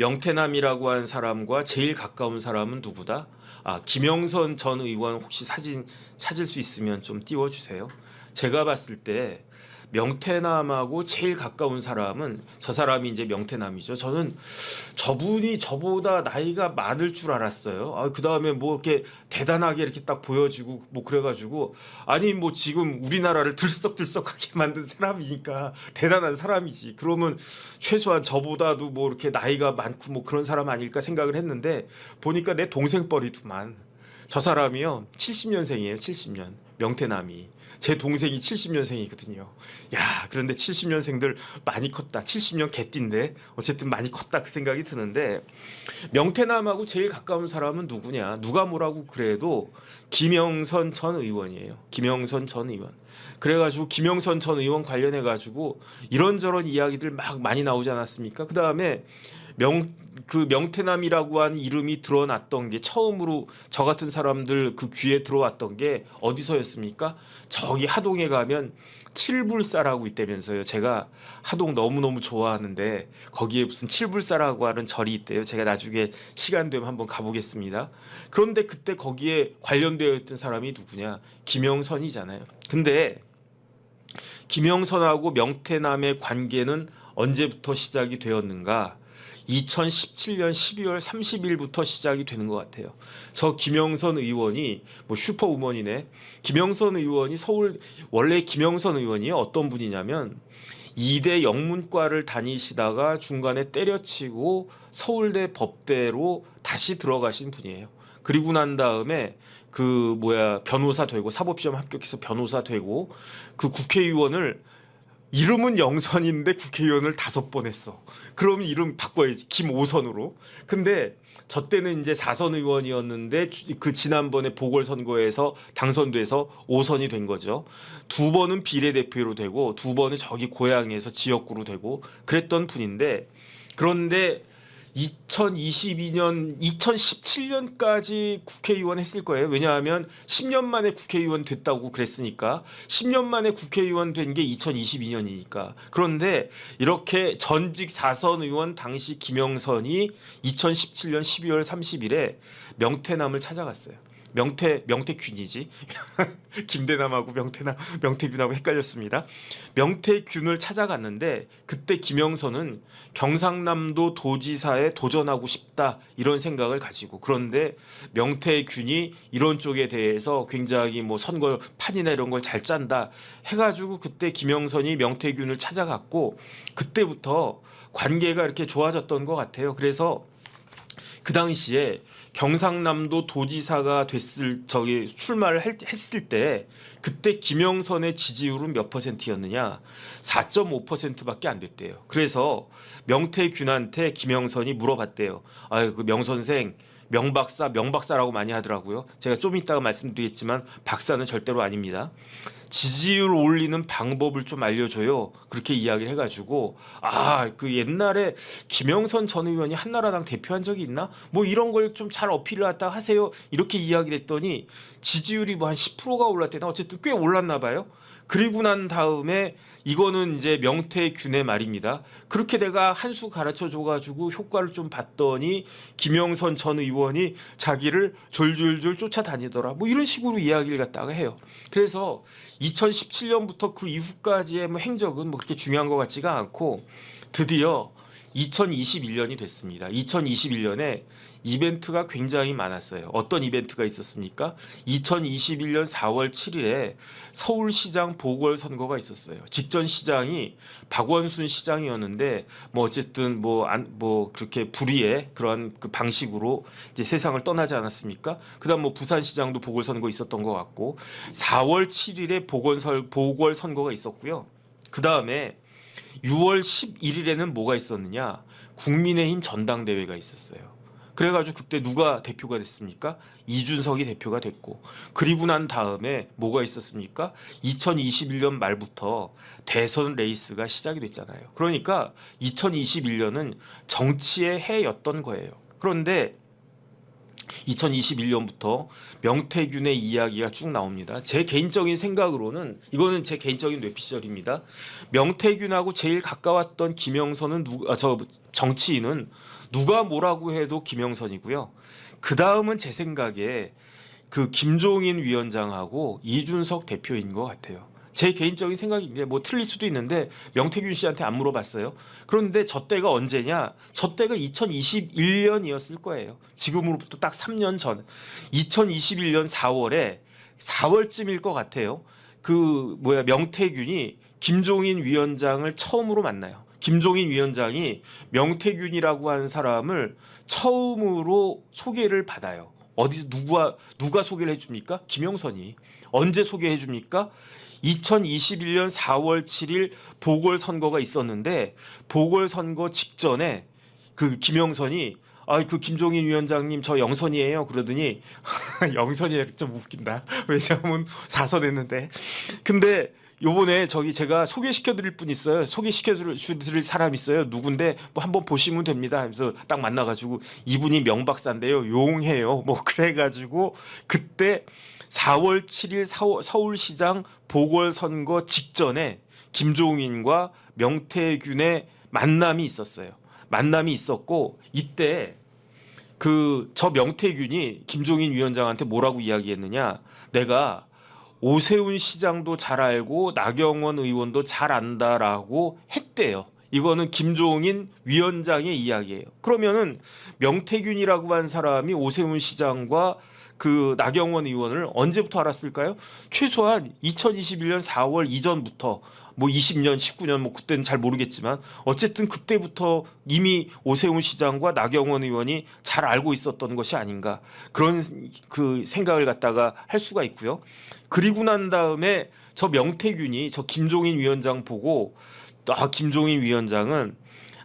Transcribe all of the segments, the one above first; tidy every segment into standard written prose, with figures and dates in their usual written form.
명태남이라고 한 사람과 제일 가까운 사람은 누구다? 김영선 전 의원 혹시 사진 찾을 수 있으면 좀 띄워주세요. 제가 봤을 때 명태남하고 제일 가까운 사람은 저 사람이 이제 명태남이죠. 저는 저분이 저보다 나이가 많을 줄 알았어요. 그 다음에 뭐 이렇게 대단하게 이렇게 딱 보여지고 뭐 그래가지고 아니 뭐 지금 우리나라를 들썩들썩하게 만든 사람이니까 대단한 사람이지. 그러면 최소한 저보다도 뭐 이렇게 나이가 많고 뭐 그런 사람 아닐까 생각을 했는데 보니까 내 동생 뻘이더만. 저 사람이요 70년생이에요. 70년 명태남이. 제 동생이 70년생이거든요. 야, 그런데 70년생들 많이 컸다. 70년 개띠인데 어쨌든 많이 컸다 그 생각이 드는데 명태남하고 제일 가까운 사람은 누구냐? 누가 뭐라고 그래도 김영선 전 의원이에요. 김영선 전 의원. 그래가지고 김영선 전 의원 관련해가지고 이런저런 이야기들 막 많이 나오지 않았습니까? 그 다음에 그 명태남이라고 하는 이름이 드러났던 게 처음으로 저 같은 사람들 그 귀에 들어왔던 게 어디서였습니까? 저기 하동에 가면 칠불사라고 있다면서요. 제가 하동 너무너무 좋아하는데 거기에 무슨 칠불사라고 하는 절이 있대요. 제가 나중에 시간 되면 한번 가보겠습니다. 그런데 그때 거기에 관련되어 있던 사람이 누구냐? 김영선이잖아요. 근데 김영선하고 명태남의 관계는 언제부터 시작이 되었는가? 2017년 12월 30일부터 시작이 되는 것 같아요. 저 김영선 의원이 뭐 슈퍼우먼이네. 김영선 의원이 원래 김영선 의원이 어떤 분이냐면 이대 영문과를 다니시다가 중간에 때려치고 서울대 법대로 다시 들어가신 분이에요. 그리고 난 다음에 변호사 되고 사법시험 합격해서 변호사 되고 그 국회의원을 이름은 영선인데 국회의원을 5번 했어. 그럼 이름 바꿔야지. 김오선으로. 근데 저 때는 이제 4선 의원이었는데 그 지난번에 보궐선거에서 당선돼서 5선이 된 거죠. 2번은 비례대표로 되고 2번은 저기 고향에서 지역구로 되고 그랬던 분인데 그런데 2022년, 2017년까지 국회의원 했을 거예요. 왜냐하면 10년 만에 국회의원 됐다고 그랬으니까 10년 만에 국회의원 된 게 2022년이니까. 그런데 이렇게 전직 4선 의원 당시 김영선이 2017년 12월 30일에 명태남을 찾아갔어요. 명태균이지. 김대남하고 명태균하고 헷갈렸습니다. 명태균을 찾아갔는데 그때 김영선은 경상남도 도지사에 도전하고 싶다 이런 생각을 가지고 그런데 명태균이 이런 쪽에 대해서 굉장히 뭐 선거 판이나 이런 걸 잘 짠다 해가지고 그때 김영선이 명태균을 찾아갔고 그때부터 관계가 이렇게 좋아졌던 것 같아요. 그래서 그 당시에 경상남도 도지사가 출마를 했을 때 그때 김영선의 지지율은 몇 %였느냐? 4.5%밖에 안 됐대요. 그래서 명태균한테 김영선이 물어봤대요. 그 명선생 명박사라고 많이 하더라고요. 제가 좀 이따가 말씀드리겠지만 박사는 절대로 아닙니다. 지지율 올리는 방법을 좀 알려줘요. 그렇게 이야기를 해가지고 그 옛날에 김영선 전 의원이 한나라당 대표한 적이 있나? 뭐 이런 걸 좀 잘 어필을 갖다 하세요. 이렇게 이야기를 했더니 지지율이 뭐 한 10%가 올랐대나 어쨌든 꽤 올랐나 봐요. 그리고 난 다음에 이거는 이제 명태균의 말입니다. 그렇게 내가 한 수 가르쳐 줘가지고 효과를 좀 봤더니 김영선 전 의원이 자기를 졸졸졸 쫓아다니더라. 뭐 이런 식으로 이야기를 갖다가 해요. 그래서 2017년부터 그 이후까지의 뭐 행적은 뭐 그렇게 중요한 것 같지가 않고 드디어 2021년이 됐습니다. 2021년에 이벤트가 굉장히 많았어요. 어떤 이벤트가 있었습니까? 2021년 4월 7일에 서울시장 보궐선거가 있었어요. 직전 시장이 박원순 시장이었는데 뭐 어쨌든 그렇게 불의의 그런 그 방식으로 이제 세상을 떠나지 않았습니까? 그다음 뭐 부산시장도 보궐선거 있었던 것 같고 4월 7일에 보궐선거가 있었고요. 그다음에 6월 11일에는 뭐가 있었느냐? 국민의힘 전당대회가 있었어요. 그래가지고 그때 누가 대표가 됐습니까? 이준석이 대표가 됐고 그리고 난 다음에 뭐가 있었습니까? 2021년 말부터 대선 레이스가 시작이 됐잖아요. 그러니까 2021년은 정치의 해였던 거예요. 그런데 2021년부터 명태균의 이야기가 쭉 나옵니다. 제 개인적인 생각으로는 이거는 제 개인적인 뇌피셜입니다. 명태균하고 제일 가까웠던 김영선은 정치인은 누가 뭐라고 해도 김영선이고요. 그 다음은 제 생각에 그 김종인 위원장하고 이준석 대표인 것 같아요. 제 개인적인 생각인데 뭐 틀릴 수도 있는데 명태균 씨한테 안 물어봤어요. 그런데 저 때가 언제냐? 저 때가 2021년이었을 거예요. 지금으로부터 딱 3년 전 2021년 4월쯤일 것 같아요. 명태균이 김종인 위원장을 처음으로 만나요. 김종인 위원장이 명태균이라고 하는 사람을 처음으로 소개를 받아요. 어디서 누가 소개를 해줍니까? 김영선이. 언제 소개해 줍니까? 2021년 4월 7일 보궐선거가 있었는데 보궐선거 직전에 그 김영선이 그 김종인 위원장님 저 영선이에요 그러더니 영선이 좀 웃긴다. 왜냐하면 4선 했는데. 근데 요번에 제가 소개시켜드릴 분 있어요. 소개시켜드릴 사람 있어요. 누군데 뭐 한번 보시면 됩니다. 그래서 딱 만나가지고 이분이 명박사인데요. 용해요. 뭐 그래가지고 그때 4월 7일 서울시장 보궐선거 직전에 김종인과 명태균의 만남이 있었어요. 만남이 있었고 이때 저 명태균이 김종인 위원장한테 뭐라고 이야기했느냐? 내가 오세훈 시장도 잘 알고 나경원 의원도 잘 안다라고 했대요. 이거는 김종인 위원장의 이야기예요. 그러면은 명태균이라고 한 사람이 오세훈 시장과 그 나경원 의원을 언제부터 알았을까요? 최소한 2021년 4월 이전부터 뭐 20년, 19년 뭐 그때는 잘 모르겠지만 어쨌든 그때부터 이미 오세훈 시장과 나경원 의원이 잘 알고 있었던 것이 아닌가 그런 그 생각을 갖다가 할 수가 있고요. 그리고 난 다음에 저 명태균이 저 김종인 위원장 보고 김종인 위원장은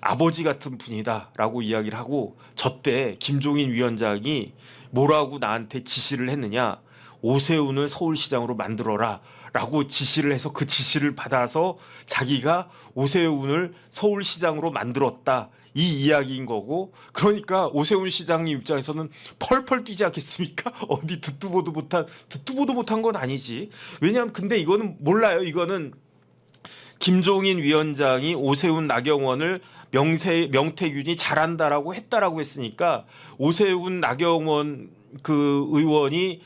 아버지 같은 분이다라고 이야기를 하고 저 때 김종인 위원장이 뭐라고 나한테 지시를 했느냐? 오세훈을 서울시장으로 만들어라 라고 지시를 해서 그 지시를 받아서 자기가 오세훈을 서울시장으로 만들었다. 이 이야기인 거고 그러니까 오세훈 시장님 입장에서는 펄펄 뛰지 않겠습니까? 어디 듣도 보도 못한 건 아니지. 왜냐하면 근데 이거는 몰라요. 이거는 김종인 위원장이 오세훈 나경원을 명태균이 잘한다라고 했다라고 했으니까 오세훈 나경원 그 의원이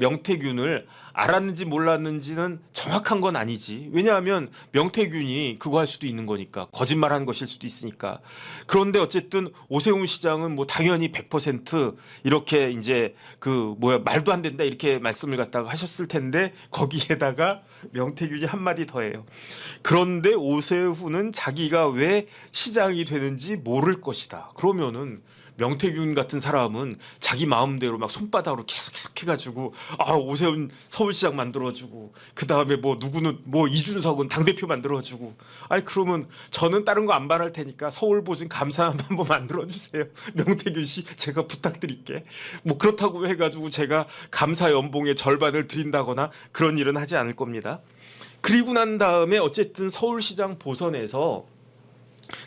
명태균을 알았는지 몰랐는지는 정확한 건 아니지. 왜냐하면 명태균이 그거 할 수도 있는 거니까 거짓말한 것일 수도 있으니까. 그런데 어쨌든 오세훈 시장은 뭐 당연히 100% 이렇게 이제 말도 안 된다 이렇게 말씀을 갖다가 하셨을 텐데 거기에다가 명태균이 한마디 더해요. 그런데 오세훈은 자기가 왜 시장이 되는지 모를 것이다. 그러면은 명태균 같은 사람은 자기 마음대로 막 손바닥으로 계속 해가지고 오세훈 서울시장 만들어주고 그 다음에 뭐 누구는 뭐 이준석은 당대표 만들어주고 그러면 저는 다른 거 안 바랄 테니까 서울보증 감사함 한번 만들어주세요. 명태균 씨 제가 부탁드릴게. 뭐 그렇다고 해가지고 제가 감사 연봉의 절반을 드린다거나 그런 일은 하지 않을 겁니다. 그리고 난 다음에 어쨌든 서울시장 보선에서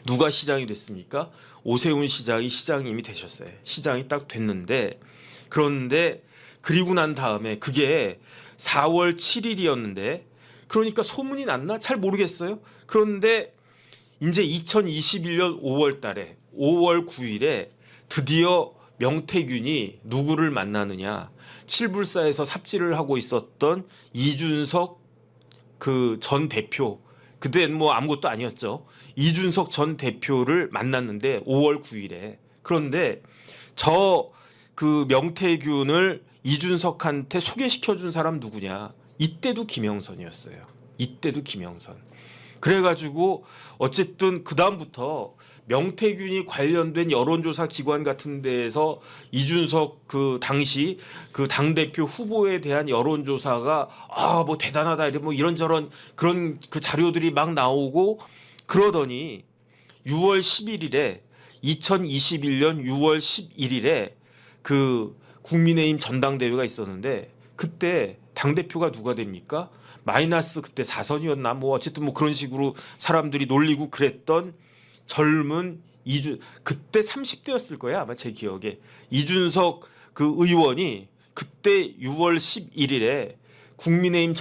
누가 시장이 됐습니까? 오세훈 시장이 시장이 이미 되셨어요. 시장이 딱 됐는데 그런데 그리고 난 다음에 그게 4월 7일이었는데 그러니까 소문이 났나? 잘 모르겠어요. 그런데 이제 2021년 5월 달에 5월 9일에 드디어 명태균이 누구를 만나느냐? 칠불사에서 삽질을 하고 있었던 이준석 그 전 대표 그때는 뭐 아무것도 아니었죠. 이준석 전 대표를 만났는데 5월 9일에 그런데 명태균을 이준석한테 소개시켜준 사람 누구냐? 이때도 김영선이었어요. 이때도 김영선. 그래가지고 어쨌든 그 다음부터 명태균이 관련된 여론조사 기관 같은 데에서 이준석 그 당시 그 당대표 후보에 대한 여론조사가 뭐 대단하다 뭐 이런저런 그런 그 자료들이 막 나오고 그러더니 6월 11일에 2021년 6월 11일에 그 국민의힘 전당대회가 있었는데 그때 당대표가 누가 됩니까? 마이너스 그때 4선이었나 뭐 어쨌든 뭐 그런 식으로 사람들이 놀리고 그랬던 젊은 그때 30대였을 거예요 아마 제 기억에. 이준석 그 의원이 그때 6월 11일에 국민의힘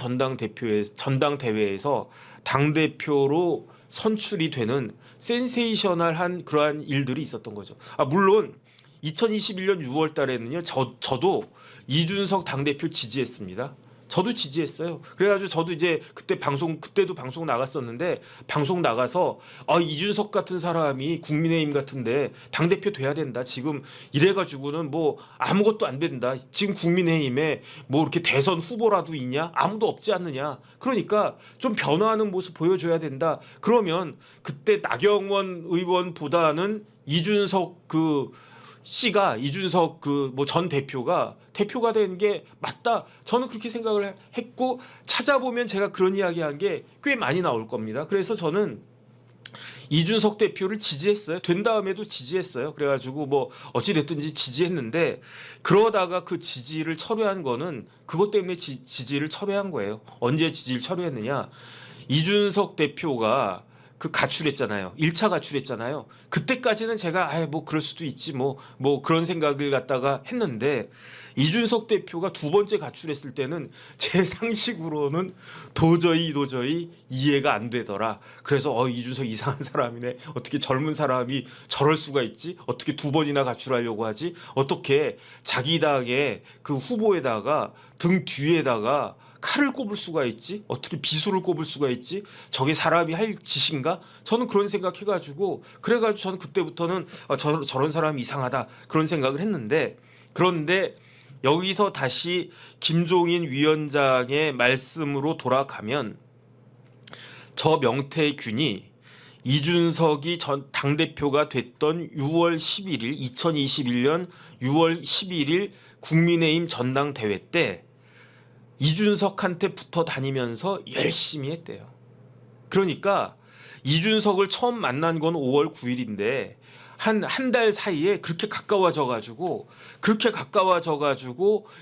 전당대회에서 당대표로 선출이 되는 센세이셔널한 그러한 일들이 있었던 거죠. 물론 2021년 6월 달에는요. 저도 이준석 당대표 지지했습니다. 저도 지지했어요. 그래가지고 저도 이제 그때도 방송 나갔었는데 방송 나가서 이준석 같은 사람이 국민의힘 같은데 당대표 돼야 된다. 지금 이래가지고는 뭐 아무것도 안 된다. 지금 국민의힘에 뭐 이렇게 대선 후보라도 있냐? 아무도 없지 않느냐. 그러니까 좀 변화하는 모습 보여줘야 된다. 그러면 그때 나경원 의원보다는 이준석 이준석 전 대표가 되는 게 맞다. 저는 그렇게 생각을 했고 찾아보면 제가 그런 이야기한 게 꽤 많이 나올 겁니다. 그래서 저는 이준석 대표를 지지했어요. 된 다음에도 지지했어요. 그래가지고 뭐 어찌 됐든지 지지했는데 그러다가 그 지지를 철회한 거는 그것 때문에 지지를 철회한 거예요. 언제 지지를 철회했느냐? 이준석 대표가 가출했잖아요. 1차 가출했잖아요. 그때까지는 제가 뭐 그럴 수도 있지 뭐 그런 생각을 갖다가 했는데 이준석 대표가 두 번째 가출했을 때는 제 상식으로는 도저히 이해가 안 되더라. 그래서 이준석 이상한 사람이네. 어떻게 젊은 사람이 저럴 수가 있지? 어떻게 두 번이나 가출하려고 하지? 어떻게 자기 당의 그 후보에다가 등 뒤에다가 칼을 꼽을 수가 있지? 어떻게 비수를 꼽을 수가 있지? 저게 사람이 할 짓인가? 저는 그런 생각해가지고 그래가지고 저는 그때부터는 저런 사람이 이상하다 그런 생각을 했는데 그런데 여기서 다시 김종인 위원장의 말씀으로 돌아가면 저 명태균이 이준석이 전 당대표가 됐던 2021년 6월 11일 국민의힘 전당대회 때 이준석한테 붙어 다니면서 열심히 했대요. 그러니까 이준석을 처음 만난 건 5월 9일인데 한 달 사이에 그렇게 가까워져 가지고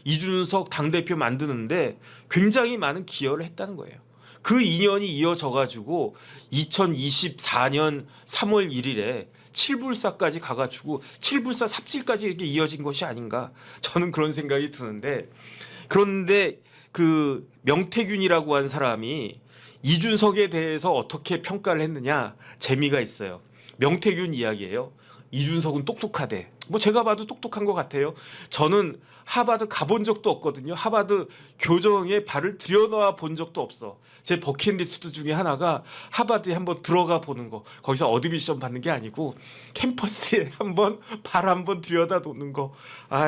이준석 당대표 만드는데 굉장히 많은 기여를 했다는 거예요. 그 인연이 이어져 가지고 2024년 3월 1일에 칠불사까지 가가지고 칠불사 삽질까지 이렇게 이어진 것이 아닌가 저는 그런 생각이 드는데 그런데 그 명태균이라고 한 사람이 이준석에 대해서 어떻게 평가를 했느냐 재미가 있어요. 명태균 이야기예요. 이준석은 똑똑하대. 뭐 제가 봐도 똑똑한 것 같아요. 저는 하버드 가본 적도 없거든요. 하버드 교정에 발을 들여놓아 본 적도 없어. 제 버킷리스트 중에 하나가 하버드에 한번 들어가 보는 거. 거기서 어드미션 받는 게 아니고 캠퍼스에 발 한번 들여다 놓는 거.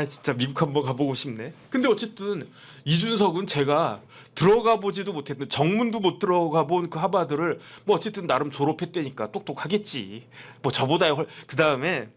진짜 미국 한번 가보고 싶네. 근데 어쨌든 이준석은 제가 들어가 보지도 못했는데 정문도 못 들어가 본 그 하버드를 뭐 어쨌든 나름 졸업했다니까 똑똑하겠지. 뭐 저보다 그 다음에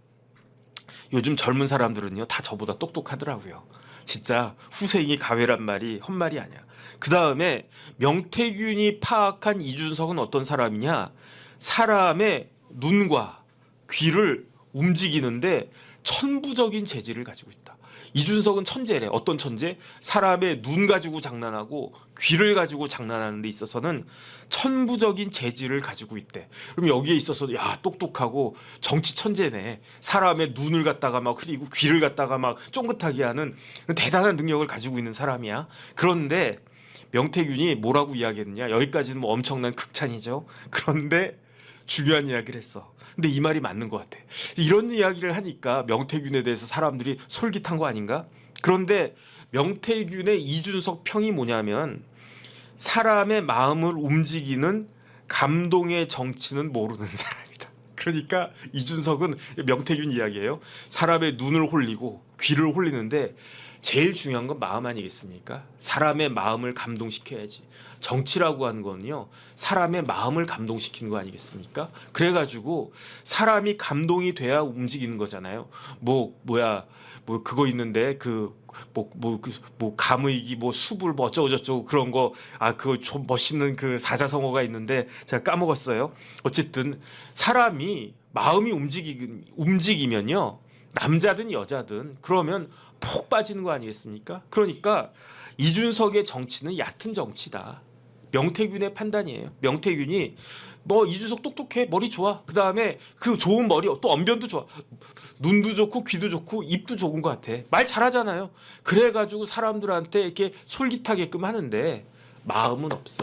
요즘 젊은 사람들은요 다 저보다 똑똑하더라고요. 진짜 후생이 가회란 말이 헛말이 아니야. 그 다음에 명태균이 파악한 이준석은 어떤 사람이냐? 사람의 눈과 귀를 움직이는데 천부적인 재질을 가지고 있다. 이준석은 천재래. 어떤 천재? 사람의 눈 가지고 장난하고 귀를 가지고 장난하는 데 있어서는 천부적인 재질을 가지고 있대. 그럼 여기에 있어서 똑똑하고 정치 천재네. 사람의 눈을 갖다가 막 흐리고 귀를 갖다가 막 쫑긋하게 하는 대단한 능력을 가지고 있는 사람이야. 그런데 명태균이 뭐라고 이야기했느냐? 여기까지는 뭐 엄청난 극찬이죠. 그런데 중요한 이야기를 했어. 근데 이 말이 맞는 것 같아. 이런 이야기를 하니까 명태균에 대해서 사람들이 솔깃한 거 아닌가? 그런데 명태균의 이준석 평이 뭐냐면 사람의 마음을 움직이는 감동의 정치는 모르는 사람이다. 그러니까 이준석은 명태균 이야기예요. 사람의 눈을 홀리고 귀를 홀리는데 제일 중요한 건 마음 아니겠습니까? 사람의 마음을 감동시켜야지. 정치라고 하는 거는요 사람의 마음을 감동시키는 거 아니겠습니까? 그래가지고 사람이 감동이 돼야 움직이는 거잖아요. 그거 있는데 감의기 수불 어쩌고 저쩌고 그런 거 그거 좀 멋있는 그 사자성어가 있는데 제가 까먹었어요. 어쨌든 사람이 마음이 움직이면요 남자든 여자든 그러면 폭 빠지는 거 아니겠습니까? 그러니까 이준석의 정치는 얕은 정치다. 명태균의 판단이에요. 명태균이 뭐 이준석 똑똑해, 머리 좋아. 그 다음에 그 좋은 머리 또 언변도 좋아. 눈도 좋고 귀도 좋고 입도 좋은 것 같아. 말 잘하잖아요. 그래가지고 사람들한테 이렇게 솔깃하게끔 하는데 마음은 없어.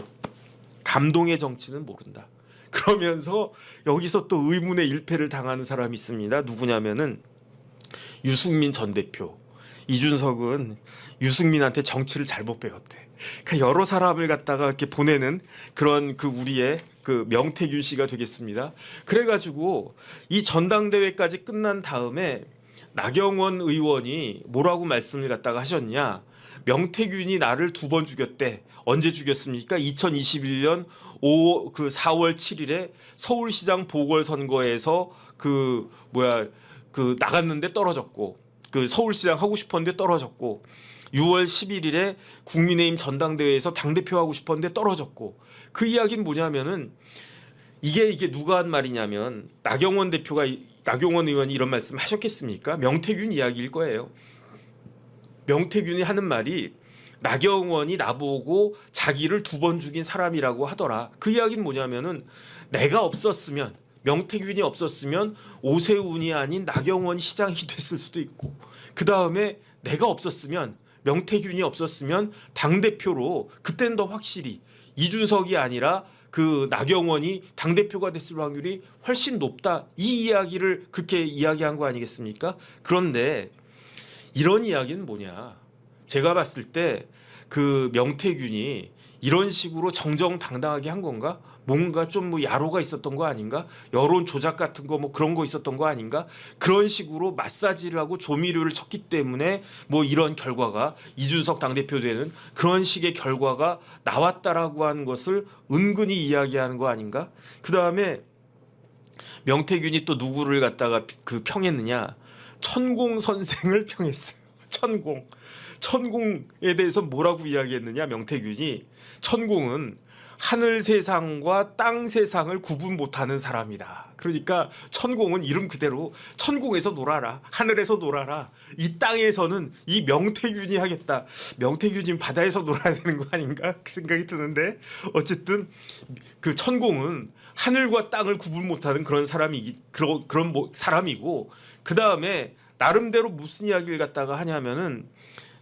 감동의 정치는 모른다. 그러면서 여기서 또 의문의 일패를 당하는 사람이 있습니다. 누구냐면은 유승민 전 대표. 이준석은 유승민한테 정치를 잘못 배웠대. 그러니까 여러 사람을 갖다가 이렇게 보내는 그런 그 우리의 그 명태균 씨가 되겠습니다. 그래가지고 이 전당대회까지 끝난 다음에 나경원 의원이 뭐라고 말씀을 갖다가 하셨냐? 명태균이 나를 2번 죽였대. 언제 죽였습니까? 2021년 4월 7일에 서울시장 보궐선거에서 그 나갔는데 떨어졌고, 그 서울시장 하고 싶었는데 떨어졌고, 6월 11일에 국민의힘 전당대회에서 당대표 하고 싶었는데 떨어졌고, 그 이야기는 뭐냐면은 이게 누가 한 말이냐면 나경원 의원이 이런 말씀 하셨겠습니까? 명태균 이야기일 거예요. 명태균이 하는 말이 나경원이 나보고 자기를 2번 죽인 사람이라고 하더라. 그 이야기는 뭐냐면은 내가 없었으면, 명태균이 없었으면 오세훈이 아닌 나경원이 시장이 됐을 수도 있고, 그 다음에 내가 없었으면, 명태균이 없었으면 당대표로 그때는 더 확실히 이준석이 아니라 그 나경원이 당대표가 됐을 확률이 훨씬 높다. 이 이야기를 그렇게 이야기한 거 아니겠습니까? 그런데 이런 이야기는 뭐냐? 제가 봤을 때 그 명태균이 이런 식으로 정정당당하게 한 건가? 뭔가 좀 뭐 야로가 있었던 거 아닌가? 여론 조작 같은 거 뭐 그런 거 있었던 거 아닌가? 그런 식으로 마사지를 하고 조미료를 쳤기 때문에 뭐 이런 결과가, 이준석 당대표 되는 그런 식의 결과가 나왔다라고 하는 것을 은근히 이야기하는 거 아닌가? 그 다음에 명태균이 또 누구를 갖다가 그 평했느냐? 천공 선생을 평했어요. 천공에 대해서 뭐라고 이야기했느냐? 명태균이 천공은 하늘 세상과 땅 세상을 구분 못하는 사람이다. 그러니까 천공은 이름 그대로 천공에서 놀아라, 하늘에서 놀아라, 이 땅에서는 이 명태균이 하겠다. 명태균이 바다에서 놀아야 되는 거 아닌가? 그 생각이 드는데, 어쨌든 그 천공은 하늘과 땅을 구분 못하는 그런 사람이고, 그 다음에 나름대로 무슨 이야기를 갖다가 하냐면은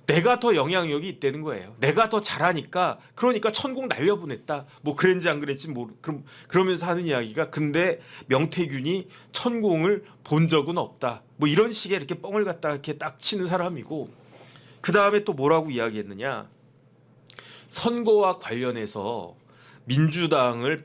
내가 더 영향력이 있다는 거예요. 내가 더 잘하니까, 그러니까 천공 날려보냈다. 뭐 그랬는지 안 그랬지 그러면서 하는 이야기가, 근데 명태균이 천공을 본 적은 없다. 뭐 이런 식의 이렇게 뻥을 갖다가 이렇게 딱 치는 사람이고, 그 다음에 또 뭐라고 이야기했느냐? 선거와 관련해서 민주당은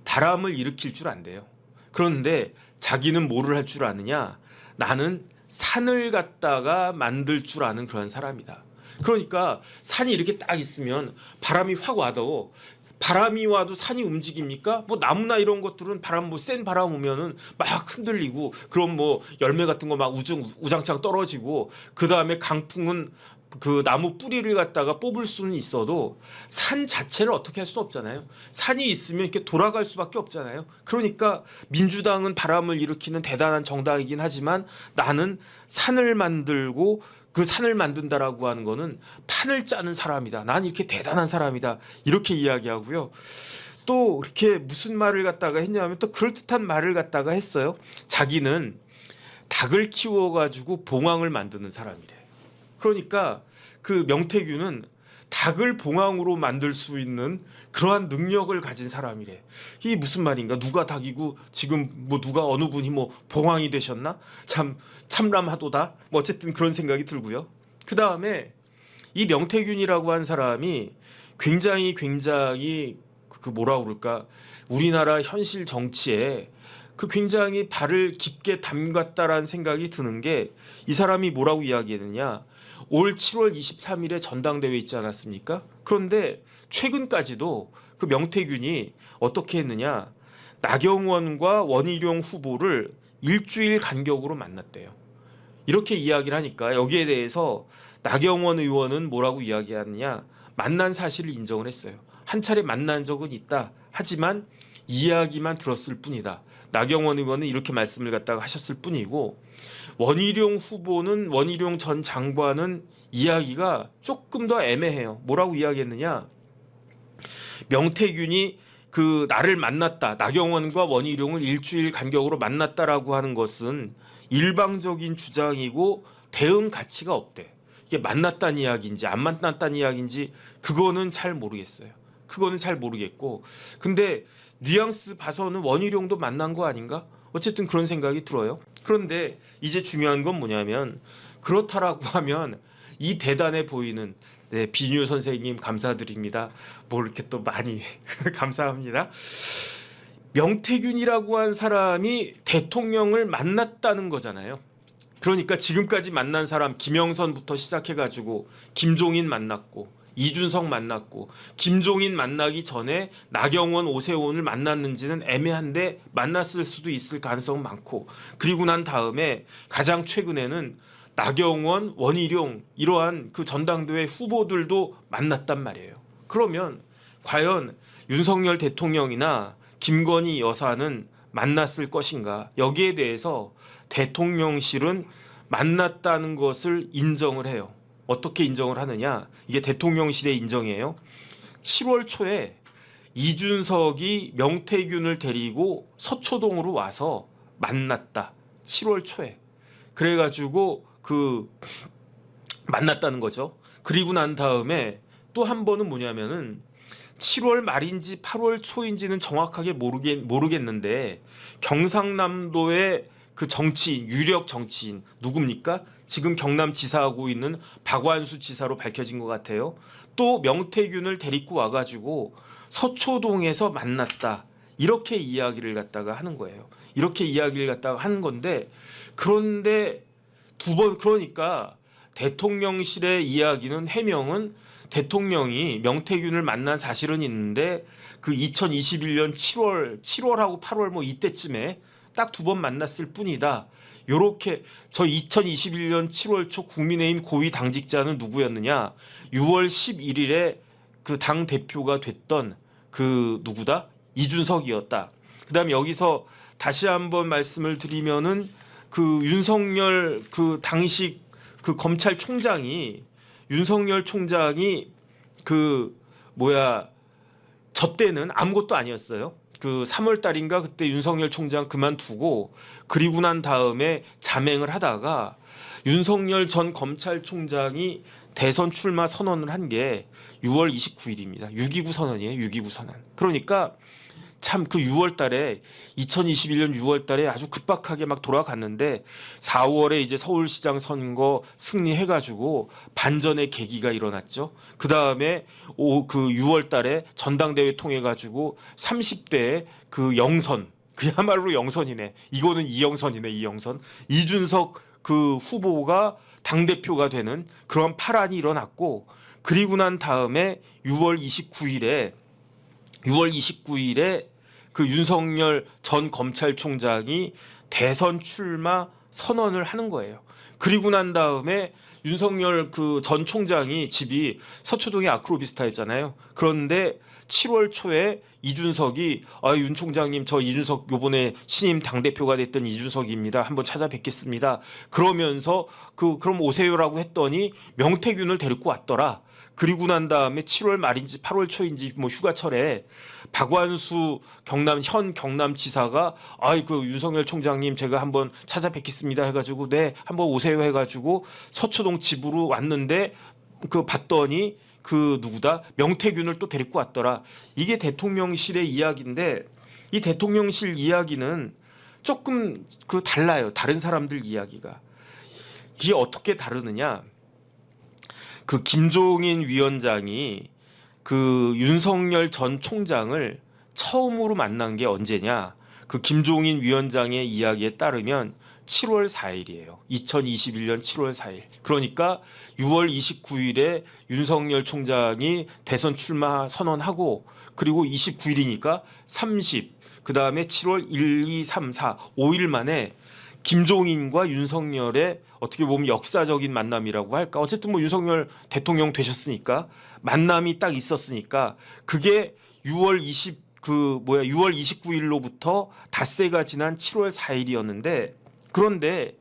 바람을 일으킬 줄 안대요. 그런데 자기는 뭐를 할 줄 아느냐? 나는 산을 갖다가 만들 줄 아는 그런 사람이다. 그러니까 산이 이렇게 딱 있으면 바람이 확 와도, 바람이 와도 산이 움직입니까? 뭐 나무나 이런 것들은 바람, 뭐 센 바람 오면은 막 흔들리고, 그럼 뭐 열매 같은 거 막 우장창 떨어지고, 그 다음에 강풍은 그 나무 뿌리를 갖다가 뽑을 수는 있어도 산 자체를 어떻게 할 수는 없잖아요. 산이 있으면 이렇게 돌아갈 수밖에 없잖아요. 그러니까 민주당은 바람을 일으키는 대단한 정당이긴 하지만 나는 산을 만들고, 그 산을 만든다라고 하는 거는 판을 짜는 사람이다. 난 이렇게 대단한 사람이다. 이렇게 이야기하고요. 또 이렇게 무슨 말을 갖다가 했냐면 또 그럴듯한 말을 갖다가 했어요. 자기는 닭을 키워가지고 봉황을 만드는 사람이래. 그러니까 그 명태균은 닭을 봉황으로 만들 수 있는 그러한 능력을 가진 사람이래. 이게 무슨 말인가? 누가 닭이고 지금 뭐 누가 어느 분이 뭐 봉황이 되셨나? 참 참람하도다. 뭐 어쨌든 그런 생각이 들고요. 그 다음에 이 명태균이라고 한 사람이 굉장히 그 뭐라 그럴까? 우리나라 현실 정치에 그 굉장히 발을 깊게 담갔다라는 생각이 드는 게, 이 사람이 뭐라고 이야기했느냐? 올 7월 23일에 전당대회 있지 않았습니까? 그런데 최근까지도 그 명태균이 어떻게 했느냐? 나경원과 원희룡 후보를 일주일 간격으로 만났대요. 이렇게 이야기를 하니까 여기에 대해서 나경원 의원은 뭐라고 이야기하느냐? 만난 사실을 인정을 했어요. 한 차례 만난 적은 있다. 하지만 이야기만 들었을 뿐이다. 나경원 의원은 이렇게 말씀을 갖다가 하셨을 뿐이고, 원희룡 전 장관은 이야기가 조금 더 애매해요. 뭐라고 이야기했느냐? 명태균이 그 나를 만났다. 나경원과 원희룡을 일주일 간격으로 만났다라고 하는 것은 일방적인 주장이고 대응 가치가 없대. 이게 만났다는 이야기인지 안 만났다는 이야기인지 그거는 잘 모르겠어요. 그거는 잘 모르겠고 근데 뉘앙스 봐서는 원희룡도 만난 거 아닌가? 어쨌든 그런 생각이 들어요. 그런데 이제 중요한 건 뭐냐면 그렇다라고 하면 이 대단해 보이는 비뉴 선생님 감사드립니다. 뭐 이렇게 또 많이 감사합니다. 명태균이라고 한 사람이 대통령을 만났다는 거잖아요. 그러니까 지금까지 만난 사람 김영선부터 시작해가지고 김종인 만났고 이준석 만났고 김종인 만나기 전에 나경원, 오세훈을 만났는지는 애매한데 만났을 수도 있을 가능성은 많고 그리고 난 다음에 가장 최근에는 나경원, 원희룡 이러한 그 전당대회 후보들도 만났단 말이에요. 그러면 과연 윤석열 대통령이나 김건희 여사는 만났을 것인가? 여기에 대해서 대통령실은 만났다는 것을 인정을 해요. 어떻게 인정을 하느냐? 이게 대통령실의 인정이에요. 7월 초에 이준석이 명태균을 데리고 서초동으로 와서 만났다. 7월 초에. 그래가지고 그 만났다는 거죠. 그리고 난 다음에 또 한 번은 뭐냐면은 7월 말인지 8월 초인지는 정확하게 모르겠는데 경상남도의 그 정치인, 유력 정치인 누굽니까? 지금 경남지사하고 있는 박완수 지사로 밝혀진 것 같아요. 또 명태균을 데리고 와가지고 서초동에서 만났다. 이렇게 이야기를 갖다가 하는 거예요. 이렇게 이야기를 갖다가 하는 건데 그런데 두 번 그러니까 대통령실의 이야기는 해명은 대통령이 명태균을 만난 사실은 있는데 그 2021년 7월하고 8월 뭐 이때쯤에 딱 두 번 만났을 뿐이다. 요렇게 저 2021년 7월 초 국민의힘 고위 당직자는 누구였느냐? 6월 11일에 그 당 대표가 됐던 그 누구다? 이준석이었다. 그다음에 여기서 다시 한번 말씀을 드리면은 그 윤석열 그 당시 그 검찰총장이 윤석열 총장이 그 뭐야 저 때는 아무것도 아니었어요. 그 3월 달인가 그때 윤석열 총장 그만두고 그리고 난 다음에 잠행을 하다가 윤석열 전 검찰총장이 대선 출마 선언을 한 게 6월 29일입니다. 6.29 선언이에요. 6.29 선언. 그러니까 참 그 6월 달에 2021년 6월 달에 아주 급박하게 막 돌아갔는데 4월에 이제 서울시장 선거 승리해가지고 반전의 계기가 일어났죠. 그 다음에 그 6월 달에 전당대회 통해가지고 30대 그 영선 그야말로 영선이네. 이거는 이영선이네. 이영선. 이준석 그 후보가 당대표가 되는 그런 파란이 일어났고 그리고 난 다음에 6월 29일에 그 윤석열 전 검찰총장이 대선 출마 선언을 하는 거예요. 그리고 난 다음에 윤석열 그 전 총장이 집이 서초동의 아크로비스타였잖아요. 그런데 7월 초에 이준석이 윤 총장님 저 이준석 요번에 신임 당대표가 됐던 이준석입니다. 한번 찾아뵙겠습니다. 그러면서 그럼 오세요라고 했더니 명태균을 데리고 왔더라. 그리고 난 다음에 7월 말인지 8월 초인지 뭐 휴가철에 박완수 현 경남지사가 그 윤석열 총장님 제가 한번 찾아뵙겠습니다 해가지고 네 한번 오세요 해가지고 서초동 집으로 왔는데 그 봤더니 그 누구다 명태균을 또 데리고 왔더라. 이게 대통령실의 이야기인데 이 대통령실 이야기는 조금 그 달라요. 다른 사람들 이야기가. 이게 어떻게 다르느냐? 그 김종인 위원장이 그 윤석열 전 총장을 처음으로 만난 게 언제냐? 그 김종인 위원장의 이야기에 따르면 7월 4일이에요. 2021년 7월 4일. 그러니까 6월 29일에 윤석열 총장이 대선 출마 선언하고 그리고 29일이니까 30, 그 다음에 7월 1, 2, 3, 4, 5일 만에 김종인과 윤석열의 어떻게 보면 역사적인 만남이라고 할까. 어쨌든 뭐 윤석열 대통령 되셨으니까 만남이 딱 있었으니까 그게 6월 29일로부터 닷새가 지난 7월 4일이었는데 그런데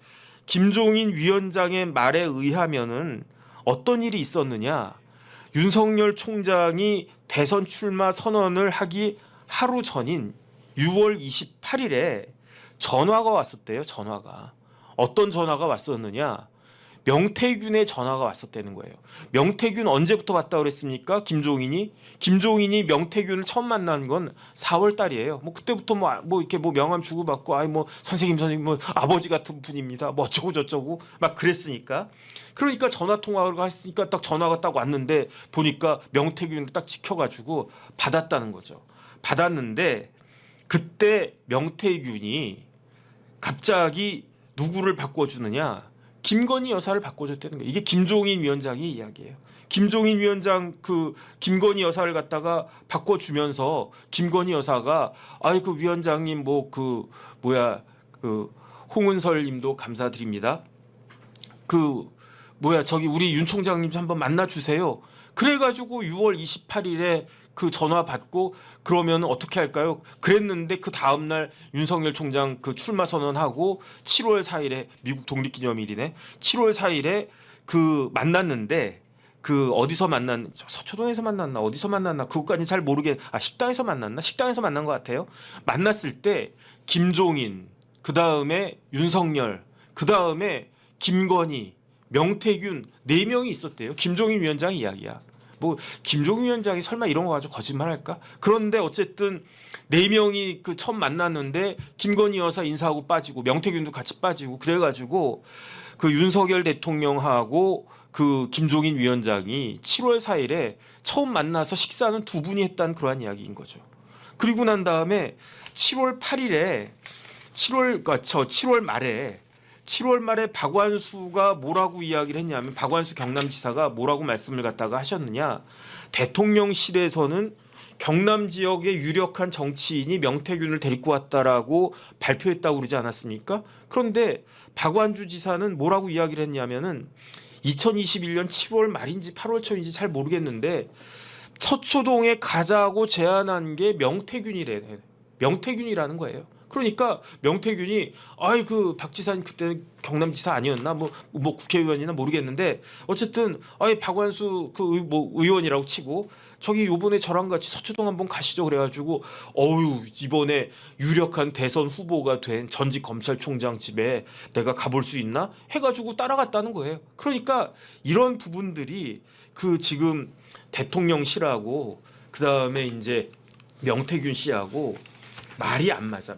김종인 위원장의 말에 의하면은 어떤 일이 있었느냐? 윤석열 총장이 대선 출마 선언을 하기 하루 전인 6월 28일에 전화가 왔었대요. 전화가. 어떤 전화가 왔었느냐? 명태균의 전화가 왔었다는 거예요. 명태균 언제부터 봤다 그랬습니까? 김종인이 명태균을 처음 만난 건 4월 달이에요. 뭐 그때부터 뭐 이렇게 뭐 명함 주고받고 아이 뭐 선생님 뭐 아버지 같은 분입니다. 뭐 어쩌고 저쩌고 막 그랬으니까. 그러니까 전화 통화를 했으니까 딱 전화가 딱 왔는데 보니까 명태균을 딱 지켜가지고 받았다는 거죠. 받았는데 그때 명태균이 갑자기 누구를 바꿔주느냐? 김건희 여사를 바꿔줬다는 거예요. 이게 김종인 위원장의 이야기예요. 김종인 위원장 그 김건희 여사를 갖다가 바꿔주면서 김건희 여사가 아이 그 위원장님 뭐 그 뭐야 그 홍은설님도 감사드립니다. 그 뭐야 저기 우리 윤 총장님 좀 한번 만나주세요. 그래가지고 6월 28일에 그 전화 받고 그러면 어떻게 할까요? 그랬는데 그 다음날 윤석열 총장 그 출마 선언하고 7월 4일에 미국 독립기념일이네. 7월 4일에 그 만났는데 그 어디서 서초동에서 만났나 어디서 만났나 그것까지 잘 식당에서 만났나 식당에서 만난 것 같아요. 만났을 때 김종인 그 다음에 윤석열 그 다음에 김건희 명태균 4명이 있었대요. 김종인 위원장 이야기야. 뭐 김종인 위원장이 설마 이런 거 가지고 거짓말할까? 그런데 어쨌든 4명이 그 처음 만났는데 김건희 여사 인사하고 빠지고 명태균도 같이 빠지고 그래가지고 그 윤석열 대통령하고 그 김종인 위원장이 7월 4일에 처음 만나서 식사는 두 분이 했다는 그러한 이야기인 거죠. 그리고 난 다음에 7월 8일에 7월 말에 박완수가 뭐라고 이야기를 했냐면 박완수 경남지사가 뭐라고 말씀을 갖다가 하셨느냐. 대통령실에서는 경남 지역의 유력한 정치인이 명태균을 데리고 왔다라고 발표했다고 그러지 않았습니까? 그런데 박완주 지사는 뭐라고 이야기를 했냐면은 2021년 7월 말인지 8월 초인지 잘 모르겠는데 서초동에 가자고 제안한 게 명태균이라는 거예요. 그러니까 명태균이 아이 그 박지사님 그때 경남지사 아니었나 뭐 국회의원이나 모르겠는데 어쨌든 아이 박완수 그 의원이라고 치고 저기 요번에 저랑 같이 서초동 한번 가시죠 그래가지고 어유 이번에 유력한 대선 후보가 된 전직 검찰총장 집에 내가 가볼 수 있나 해가지고 따라갔다는 거예요. 그러니까 이런 부분들이 그 지금 대통령실하고 그 다음에 이제 명태균 씨하고 말이 안 맞아.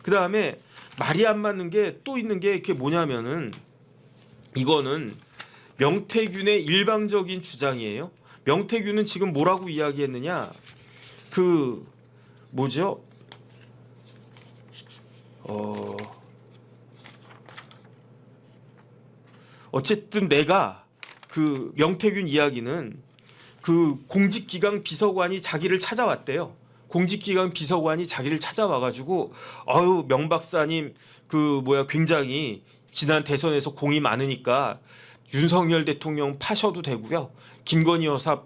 그 다음에 말이 안 맞는 게 또 있는 게 그게 뭐냐면은 이거는 명태균의 일방적인 주장이에요. 명태균은 지금 뭐라고 이야기했느냐? 그 뭐죠? 어쨌든 내가 그 명태균 이야기는 그 공직기강 비서관이 자기를 찾아왔대요. 공직기관 비서관이 자기를 찾아와가지고 아유 명 박사님 굉장히 지난 대선에서 공이 많으니까 윤석열 대통령 파셔도 되고요. 김건희 여사